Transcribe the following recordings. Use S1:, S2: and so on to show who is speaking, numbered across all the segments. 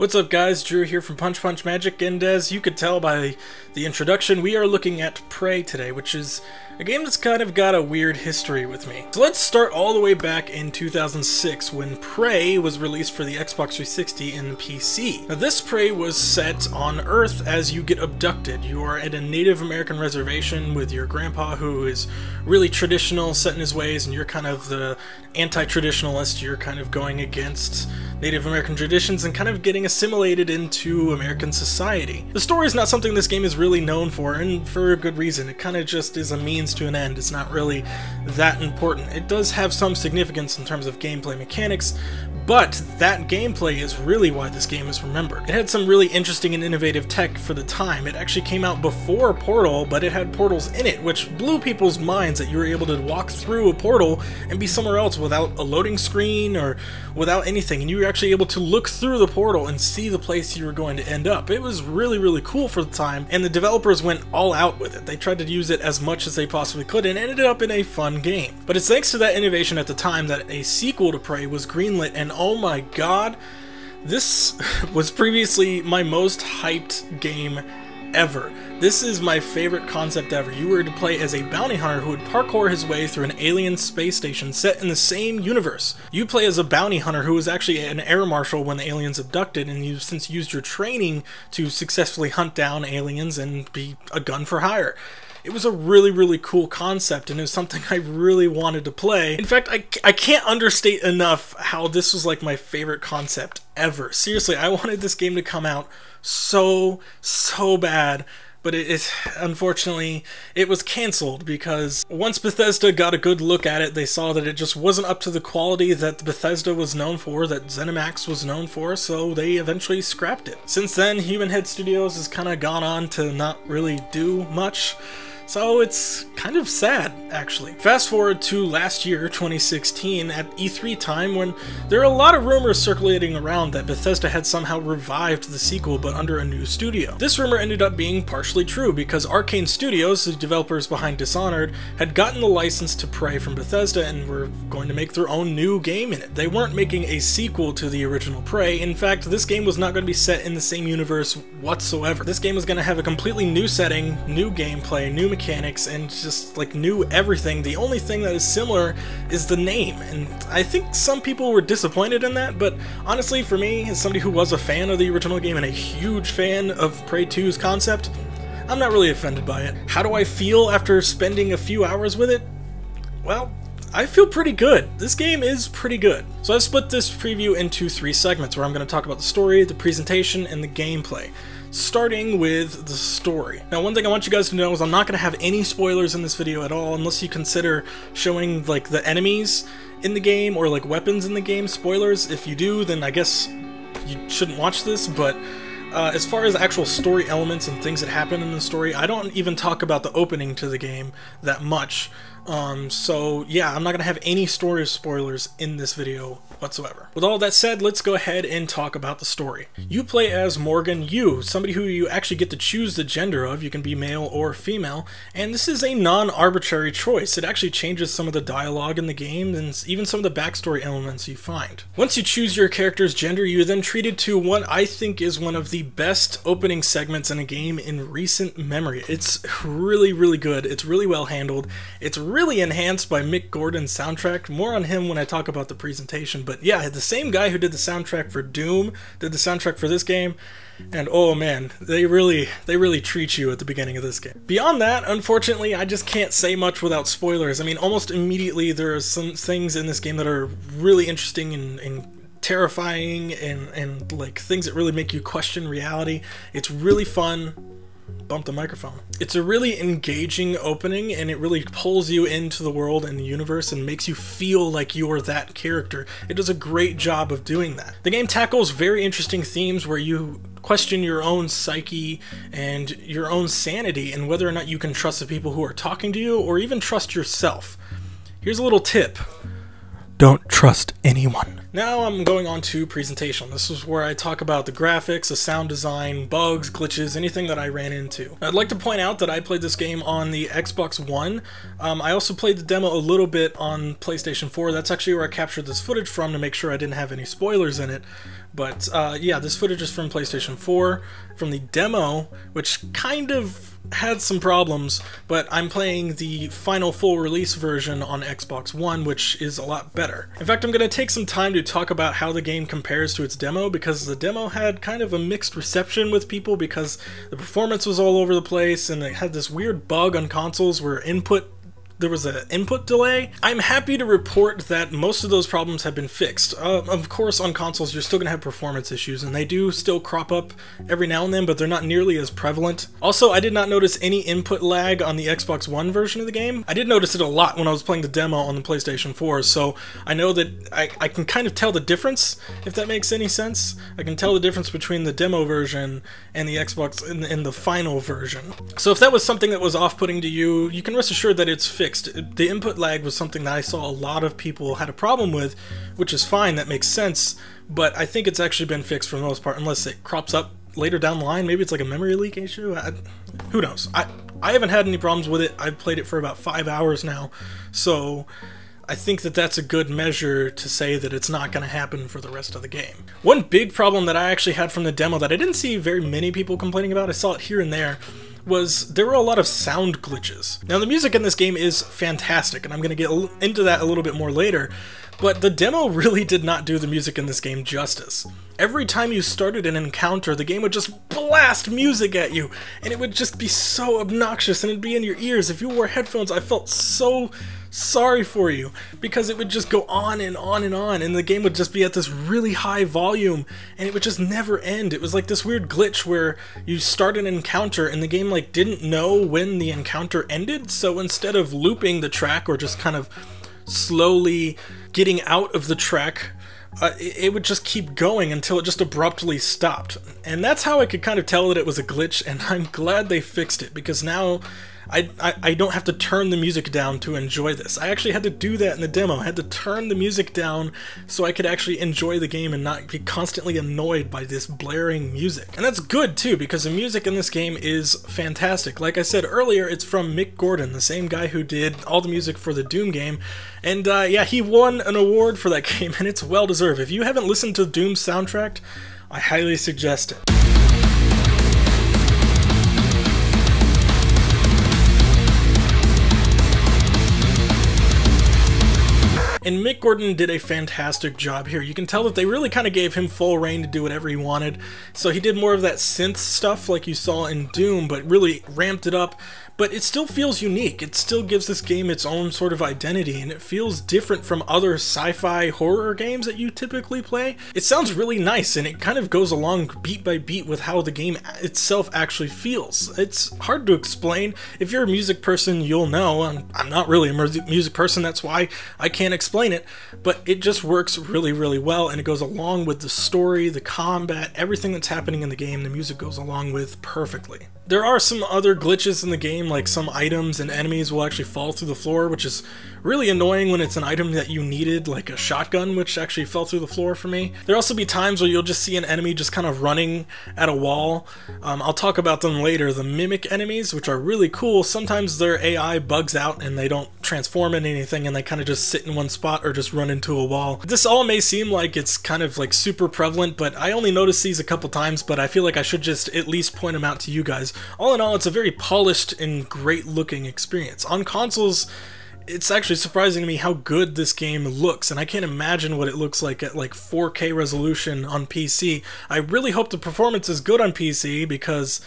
S1: What's up guys, Drew here from Punch Punch Magic, and as you could tell by the introduction, we are looking at Prey today, which is a game that's kind of got a weird history with me. So let's start all the way back in 2006 when Prey was released for the Xbox 360 and PC. Now this Prey was set on Earth as you get abducted. You are at a Native American reservation with your grandpa who is really traditional, set in his ways, and you're kind of the anti-traditionalist. You're kind of going against Native American traditions and kind of getting assimilated into American society. The story is not something this game is really known for, and for a good reason. It kind of just is a means to an end. It's not really that important. It does have some significance in terms of gameplay mechanics, but that gameplay is really why this game is remembered. It had some really interesting and innovative tech for the time. It actually came out before Portal, but it had portals in it, which blew people's minds that you were able to walk through a portal and be somewhere else without a loading screen or without anything, and you were actually able to look through the portal and see the place you were going to end up. It was really, really cool for the time, and the developers went all out with it. They tried to use it as much as they possibly could and ended up in a fun game. But it's thanks to that innovation at the time that a sequel to Prey was greenlit, and oh my god, this was previously my most hyped game ever. This is my favorite concept ever. You were to play as a bounty hunter who would parkour his way through an alien space station set in the same universe. You play as a bounty hunter who was actually an air marshal when the aliens abducted, and you've since used your training to successfully hunt down aliens and be a gun for hire. It was a really, really cool concept, and it was something I really wanted to play. In fact, I can't understate enough how this was like my favorite concept ever. Seriously, I wanted this game to come out so bad, but unfortunately, it was canceled because once Bethesda got a good look at it, they saw that it just wasn't up to the quality that Bethesda was known for, that ZeniMax was known for, so they eventually scrapped it. Since then, Untitled Studios has kind of gone on to not really do much. So it's kind of sad, actually. Fast forward to last year, 2016, at E3 time, when there are a lot of rumors circulating around that Bethesda had somehow revived the sequel but under a new studio. This rumor ended up being partially true because Arkane Studios, the developers behind Dishonored, had gotten the license to Prey from Bethesda and were going to make their own new game in it. They weren't making a sequel to the original Prey. In fact, this game was not going to be set in the same universe whatsoever. This game was going to have a completely new setting, new gameplay, new mechanics, and just like new everything. The only thing that is similar is the name, and I think some people were disappointed in that, but honestly for me, as somebody who was a fan of the original game and a huge fan of Prey 2's concept, I'm not really offended by it. How do I feel after spending a few hours with it? Well, I feel pretty good. This game is pretty good. So I've split this preview into 3 segments where I'm going to talk about the story, the presentation, and the gameplay. Starting with the story. Now, one thing I want you guys to know is I'm not going to have any spoilers in this video at all, unless you consider showing like the enemies in the game or like weapons in the game spoilers. If you do, then I guess you shouldn't watch this, but as far as actual story elements and things that happen in the story, I don't even talk about the opening to the game that much. So yeah, I'm not gonna have any story spoilers in this video whatsoever. With all that said, let's go ahead and talk about the story. You play as Morgan Yu, somebody who you actually get to choose the gender of. You can be male or female, and this is a non-arbitrary choice. It actually changes some of the dialogue in the game and even some of the backstory elements you find. Once you choose your character's gender, you're then treated to what I think is one of the best opening segments in a game in recent memory. It's really, really good. It's really well handled. It's really enhanced by Mick Gordon's soundtrack. More on him when I talk about the presentation, but yeah, the same guy who did the soundtrack for Doom did the soundtrack for this game, and oh man, they really treat you at the beginning of this game. Beyond that, unfortunately, I just can't say much without spoilers. I mean, almost immediately there are some things in this game that are really interesting and terrifying and like things that really make you question reality. It's really fun. Bump the microphone. It's a really engaging opening, and it really pulls you into the world and the universe and makes you feel like you are that character. It does a great job of doing that. The game tackles very interesting themes where you question your own psyche and your own sanity and whether or not you can trust the people who are talking to you or even trust yourself. Here's a little tip. Don't trust anyone. Now I'm going on to presentation. This is where I talk about the graphics, the sound design, bugs, glitches, anything that I ran into. I'd like to point out that I played this game on the Xbox One. I also played the demo a little bit on PlayStation 4. That's actually where I captured this footage from to make sure I didn't have any spoilers in it. But yeah, this footage is from PlayStation 4, from the demo, which kind of had some problems, but I'm playing the final full release version on Xbox One, which is a lot better. In fact, I'm going to take some time to talk about how the game compares to its demo, because the demo had kind of a mixed reception with people because the performance was all over the place, and it had this weird bug on consoles where there was an input delay. I'm happy to report that most of those problems have been fixed. Of course, on consoles, you're still going to have performance issues, and they do still crop up every now and then, but they're not nearly as prevalent. Also, I did not notice any input lag on the Xbox One version of the game. I did notice it a lot when I was playing the demo on the PlayStation 4, so I know that I can kind of tell the difference, if that makes any sense. I can tell the difference between the demo version and the Xbox in the final version. So if that was something that was off-putting to you, you can rest assured that it's fixed. The input lag was something that I saw a lot of people had a problem with, which is fine, that makes sense, but I think it's actually been fixed for the most part, unless it crops up later down the line. Maybe it's like a memory leak issue. Who knows? I haven't had any problems with it. I've played it for about 5 hours now, so I think that that's a good measure to say that it's not going to happen for the rest of the game. One big problem that I actually had from the demo that I didn't see very many people complaining about, I saw it here and there, was there were a lot of sound glitches. Now, the music in this game is fantastic, and I'm going to get into that a little bit more later, but the demo really did not do the music in this game justice. Every time you started an encounter, the game would just blast music at you, and it would just be so obnoxious, and it'd be in your ears. If you wore headphones, I felt so sorry for you, because it would just go on and on and on, and the game would just be at this really high volume, and it would just never end. It was like this weird glitch where you start an encounter and the game like didn't know when the encounter ended, so instead of looping the track or just kind of slowly getting out of the track, it would just keep going until it just abruptly stopped. And that's how I could kind of tell that it was a glitch, and I'm glad they fixed it, because now I don't have to turn the music down to enjoy this. I actually had to do that in the demo. I had to turn the music down so I could actually enjoy the game and not be constantly annoyed by this blaring music. And that's good too, because the music in this game is fantastic. Like I said earlier, it's from Mick Gordon, the same guy who did all the music for the Doom game. And yeah, he won an award for that game, and it's well deserved. If you haven't listened to Doom's soundtrack, I highly suggest it. And Mick Gordon did a fantastic job here. You can tell that they really kind of gave him full reign to do whatever he wanted. So he did more of that synth stuff like you saw in Doom, but really ramped it up. But it still feels unique. It still gives this game its own sort of identity, and it feels different from other sci-fi horror games that you typically play. It sounds really nice, and it kind of goes along beat by beat with how the game itself actually feels. It's hard to explain. If you're a music person, you'll know. I'm not really a music person, that's why I can't explain it, but it just works really, really well, and it goes along with the story, the combat, everything that's happening in the game. The music goes along with perfectly. There are some other glitches in the game, like some items and enemies will actually fall through the floor, which is really annoying when it's an item that you needed, like a shotgun, which actually fell through the floor for me. There'll also be times where you'll just see an enemy just kind of running at a wall. I'll talk about them later. The mimic enemies, which are really cool, sometimes their AI bugs out and they don't transform into anything, and they kind of just sit in one spot or just run into a wall. This all may seem like it's kind of like super prevalent, but I only noticed these a couple times, but I feel like I should just at least point them out to you guys. All in all, it's a very polished and great looking experience. On consoles, it's actually surprising to me how good this game looks, and I can't imagine what it looks like at like 4K resolution on PC. I really hope the performance is good on PC, because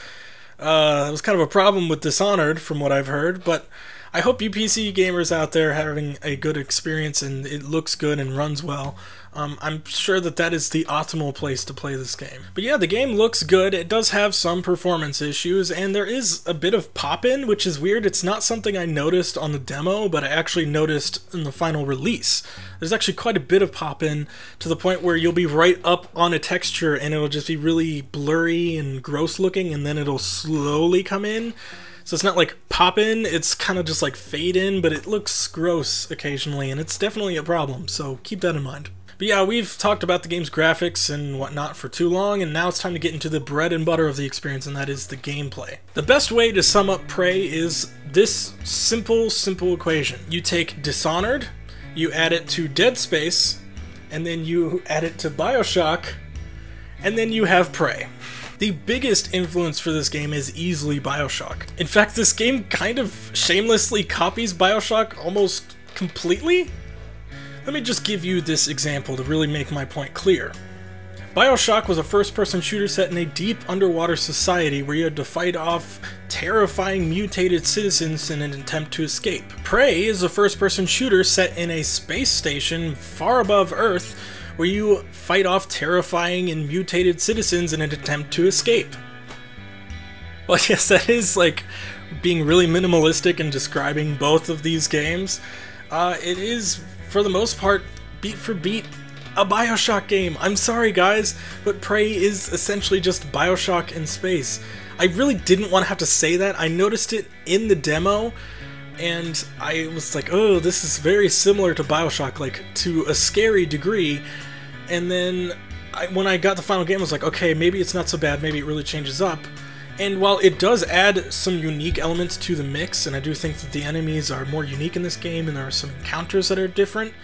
S1: it was kind of a problem with Dishonored from what I've heard, but I hope you PC gamers out there are having a good experience and it looks good and runs well. I'm sure that that is the optimal place to play this game. But yeah, the game looks good. It does have some performance issues, and there is a bit of pop-in, which is weird. It's not something I noticed on the demo, but I actually noticed in the final release. There's actually quite a bit of pop-in, to the point where you'll be right up on a texture and it'll just be really blurry and gross looking, and then it'll slowly come in. So it's not like pop in, it's kind of just like fade in, but it looks gross occasionally, and it's definitely a problem, so keep that in mind. But yeah, we've talked about the game's graphics and whatnot for too long, and now it's time to get into the bread and butter of the experience, and that is the gameplay. The best way to sum up Prey is this simple equation. You take Dishonored, you add it to Dead Space, and then you add it to BioShock, and then you have Prey. The biggest influence for this game is easily BioShock. In fact, this game kind of shamelessly copies BioShock almost completely. Let me just give you this example to really make my point clear. BioShock was a first-person shooter set in a deep underwater society where you had to fight off terrifying mutated citizens in an attempt to escape. Prey is a first-person shooter set in a space station far above Earth where you fight off terrifying and mutated citizens in an attempt to escape. Well, yes, that is like being really minimalistic in describing both of these games. It is, for the most part, beat for beat, a BioShock game. I'm sorry guys, but Prey is essentially just BioShock in space. I really didn't want to have to say that. I noticed it in the demo, and I was like, oh, this is very similar to BioShock, like, to a scary degree. And then, when I got the final game, I was like, okay, maybe it's not so bad, maybe it really changes up. And while it does add some unique elements to the mix, and I do think that the enemies are more unique in this game, and there are some encounters that are different,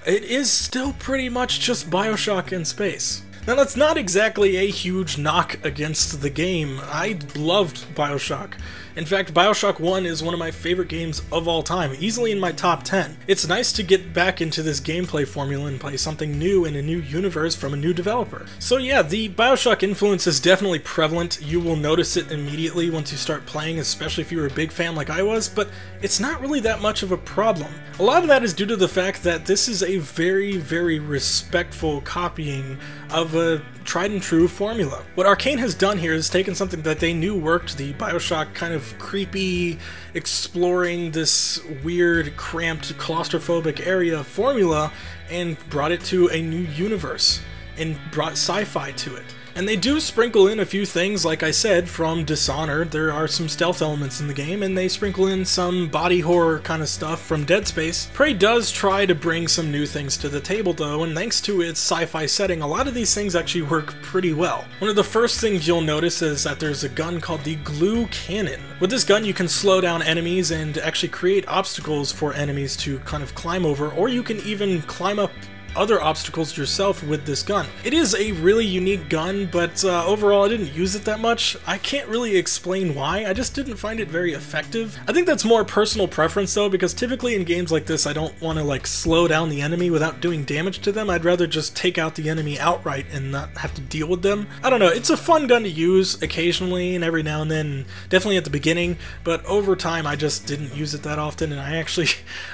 S1: it is still pretty much just BioShock in space. Now that's not exactly a huge knock against the game. I loved BioShock. In fact, BioShock 1 is one of my favorite games of all time, easily in my top 10. It's nice to get back into this gameplay formula and play something new in a new universe from a new developer. So yeah, the BioShock influence is definitely prevalent. You will notice it immediately once you start playing, especially if you were a big fan like I was, but it's not really that much of a problem. A lot of that is due to the fact that this is a very, very respectful copying of a tried and true formula. What Arkane has done here is taken something that they knew worked, the BioShock kind of creepy, exploring this weird, cramped, claustrophobic area formula, and brought it to a new universe, and brought sci-fi to it. And they do sprinkle in a few things, like I said, from Dishonored. There are some stealth elements in the game, and they sprinkle in some body horror kind of stuff from Dead Space. Prey does try to bring some new things to the table though, and thanks to its sci-fi setting, a lot of these things actually work pretty well. One of the first things you'll notice is that there's a gun called the Glue Cannon. With this gun you can slow down enemies and actually create obstacles for enemies to kind of climb over, or you can even climb up other obstacles yourself with this gun. It is a really unique gun, but overall I didn't use it that much. I can't really explain why, I just didn't find it very effective. I think that's more personal preference though, because typically in games like this I don't want to like slow down the enemy without doing damage to them. I'd rather just take out the enemy outright and not have to deal with them. I don't know, it's a fun gun to use occasionally and every now and then, definitely at the beginning, but over time I just didn't use it that often, and I actually,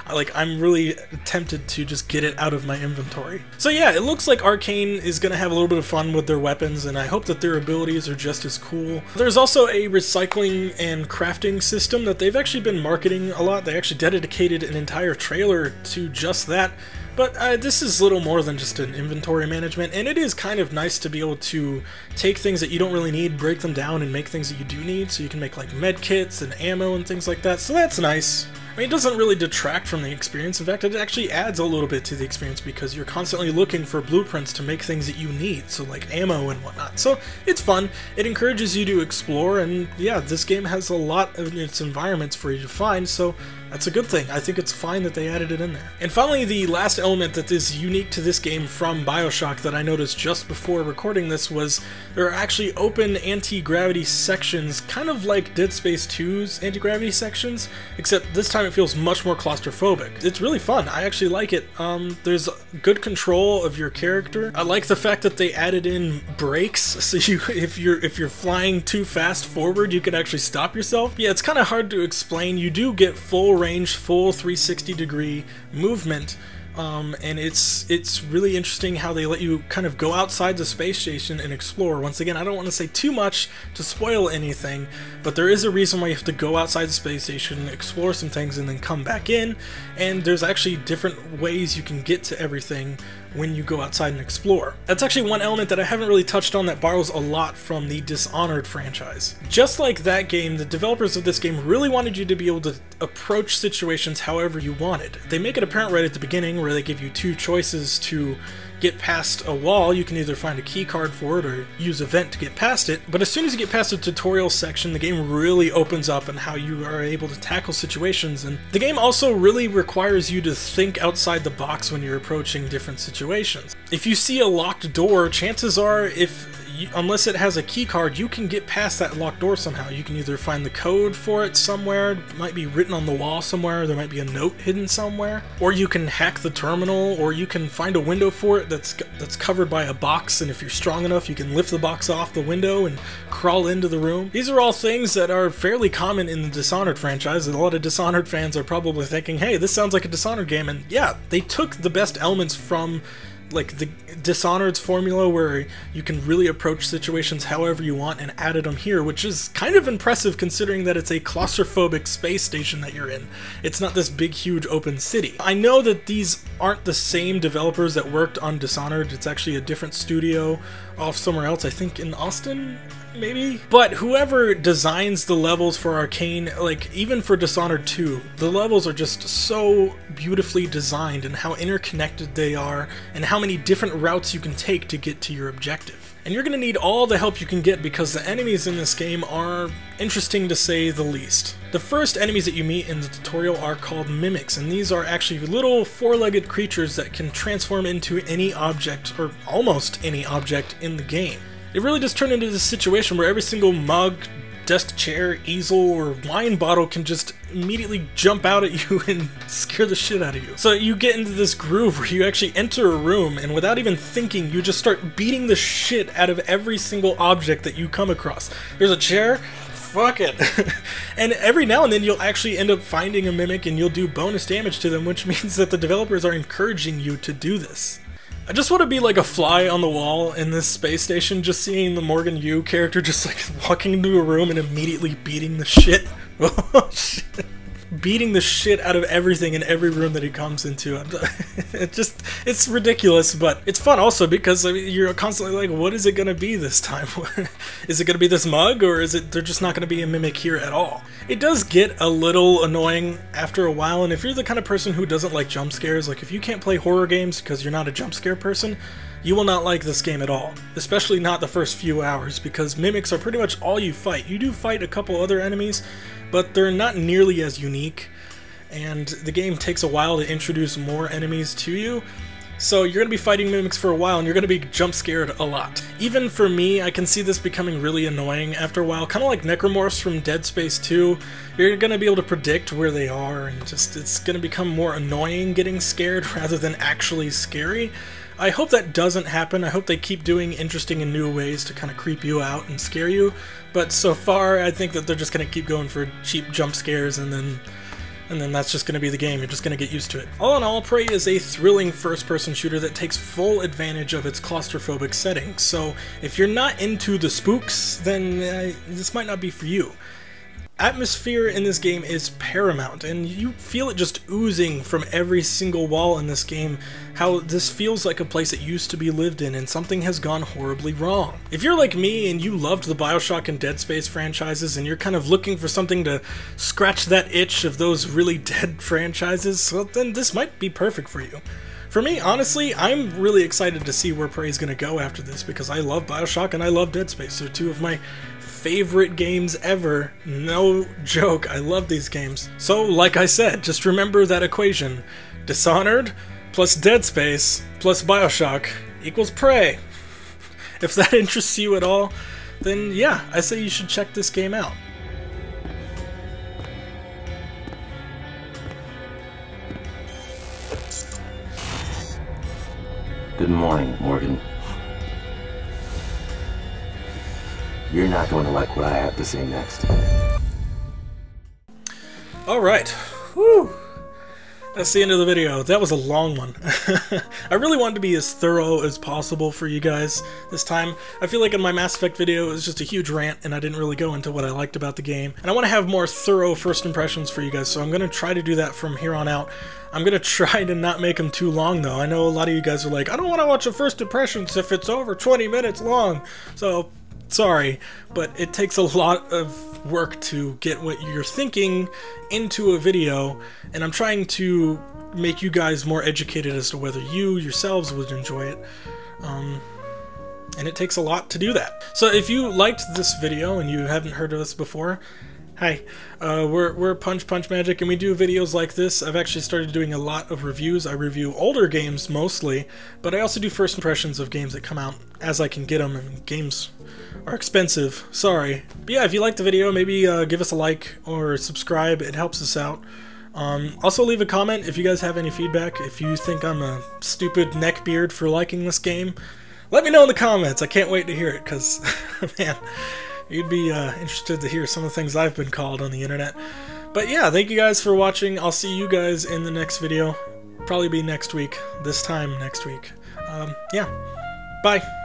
S1: I'm really tempted to just get it out of my inventory. So yeah, it looks like Arkane is going to have a little bit of fun with their weapons, and I hope that their abilities are just as cool. There's also a recycling and crafting system that they've actually been marketing a lot. They actually dedicated an entire trailer to just that. But this is little more than just an inventory management, and it is kind of nice to be able to take things that you don't really need, break them down, and make things that you do need, so you can make like med kits and ammo and things like that, so that's nice. I mean, it doesn't really detract from the experience. In fact, it actually adds a little bit to the experience because you're constantly looking for blueprints to make things that you need, so like ammo and whatnot. So it's fun. It encourages you to explore, and yeah, this game has a lot of its environments for you to find, so that's a good thing. I think it's fine that they added it in there. And finally, the last element that is unique to this game from BioShock that I noticed just before recording this was there are actually open anti-gravity sections, kind of like Dead Space 2's anti-gravity sections, except this time it feels much more claustrophobic. It's really fun. I actually like it. There's good control of your character. I like the fact that they added in brakes, so if you're flying too fast forward, you can actually stop yourself. Yeah, it's kind of hard to explain. You do get full range, full 360 degree movement, and it's really interesting how they let you kind of go outside the space station and explore. Once again, I don't want to say too much to spoil anything, but there is a reason why you have to go outside the space station, explore some things, and then come back in, and there's actually different ways you can get to everything when you go outside and explore. That's actually one element that I haven't really touched on that borrows a lot from the Dishonored franchise. Just like that game, the developers of this game really wanted you to be able to approach situations however you wanted. They make it apparent right at the beginning where they give you two choices to get past a wall, you can either find a key card for it or use a vent to get past it. But as soon as you get past the tutorial section, the game really opens up and how you are able to tackle situations. And the game also really requires you to think outside the box when you're approaching different situations. If you see a locked door, chances are, unless it has a key card, you can get past that locked door somehow. You can either find the code for it somewhere, it might be written on the wall somewhere, there might be a note hidden somewhere, or you can hack the terminal, or you can find a window for it that's covered by a box, and if you're strong enough, you can lift the box off the window and crawl into the room. These are all things that are fairly common in the Dishonored franchise, and a lot of Dishonored fans are probably thinking, hey, this sounds like a Dishonored game, and yeah, they took the best elements from like the Dishonored's formula where you can really approach situations however you want and added them here, which is kind of impressive considering that it's a claustrophobic space station that you're in. It's not this big huge open city. I know that these aren't the same developers that worked on Dishonored. It's actually a different studio off somewhere else, I think in Austin, maybe? But whoever designs the levels for Arkane, like even for Dishonored 2, the levels are just so beautifully designed and how interconnected they are and how many different routes you can take to get to your objective. And you're going to need all the help you can get because the enemies in this game are interesting to say the least. The first enemies that you meet in the tutorial are called mimics, and these are actually little four-legged creatures that can transform into any object, or almost any object in the game. It really does turn into this situation where every single mug, desk chair, easel, or wine bottle can just immediately jump out at you and scare the shit out of you. So you get into this groove where you actually enter a room and without even thinking, you just start beating the shit out of every single object that you come across. There's a chair, fuck it. And every now and then you'll actually end up finding a mimic and you'll do bonus damage to them, which means that the developers are encouraging you to do this. I just want to be like a fly on the wall in this space station, just seeing the Morgan Yu character just like walking into a room and immediately beating the shit. Oh, shit. Beating the shit out of everything in every room that he comes into. It's ridiculous, but it's fun also because I mean, you're constantly like, what is it going to be this time? Is it going to be this mug, or is it they're just not going to be a mimic here at all? It does get a little annoying after a while, and if you're the kind of person who doesn't like jump scares, like if you can't play horror games because you're not a jump scare person, you will not like this game at all, especially not the first few hours, because mimics are pretty much all you fight. You do fight a couple other enemies, but they're not nearly as unique, and the game takes a while to introduce more enemies to you, so you're going to be fighting mimics for a while, and you're going to be jump scared a lot. Even for me, I can see this becoming really annoying after a while, kind of like necromorphs from Dead Space 2. You're going to be able to predict where they are, and just it's going to become more annoying getting scared rather than actually scary. I hope that doesn't happen. I hope they keep doing interesting and new ways to kind of creep you out and scare you, but so far I think that they're just going to keep going for cheap jump scares, and then that's just going to be the game. You're just going to get used to it. All in all, Prey is a thrilling first-person shooter that takes full advantage of its claustrophobic setting, so if you're not into the spooks, then this might not be for you. Atmosphere in this game is paramount, and you feel it just oozing from every single wall in this game, how this feels like a place that used to be lived in and something has gone horribly wrong. If you're like me and you loved the BioShock and Dead Space franchises and you're kind of looking for something to scratch that itch of those really dead franchises, well then this might be perfect for you. For me, honestly, I'm really excited to see where Prey's gonna go after this because I love BioShock and I love Dead Space. They're two of my favorite games ever. No joke, I love these games. So, like I said, just remember that equation. Dishonored plus Dead Space plus BioShock equals Prey. If that interests you at all, then yeah, I say you should check this game out.
S2: Good morning, Morgan. You're not going to like what I have to say next.
S1: Alright. Whew. That's the end of the video. That was a long one. I really wanted to be as thorough as possible for you guys this time. I feel like in my Mass Effect video it was just a huge rant and I didn't really go into what I liked about the game. And I want to have more thorough first impressions for you guys, so I'm going to try to do that from here on out. I'm going to try to not make them too long though. I know a lot of you guys are like, I don't want to watch a first impressions if it's over 20 minutes long. So Sorry, but it takes a lot of work to get what you're thinking into a video, and I'm trying to make you guys more educated as to whether you yourselves would enjoy it. And it takes a lot to do that. So if you liked this video and you haven't heard of us before, hi, we're Punch Magic, and we do videos like this. I've actually started doing a lot of reviews. I review older games mostly, but I also do first impressions of games that come out as I can get them, and games are expensive, sorry. But yeah, if you liked the video, maybe give us a like or subscribe, it helps us out. Also leave a comment if you guys have any feedback. If you think I'm a stupid neckbeard for liking this game, let me know in the comments. I can't wait to hear it, because, man, you'd be interested to hear some of the things I've been called on the internet. But yeah, thank you guys for watching. I'll see you guys in the next video. Probably be next week. This time next week. Yeah. Bye.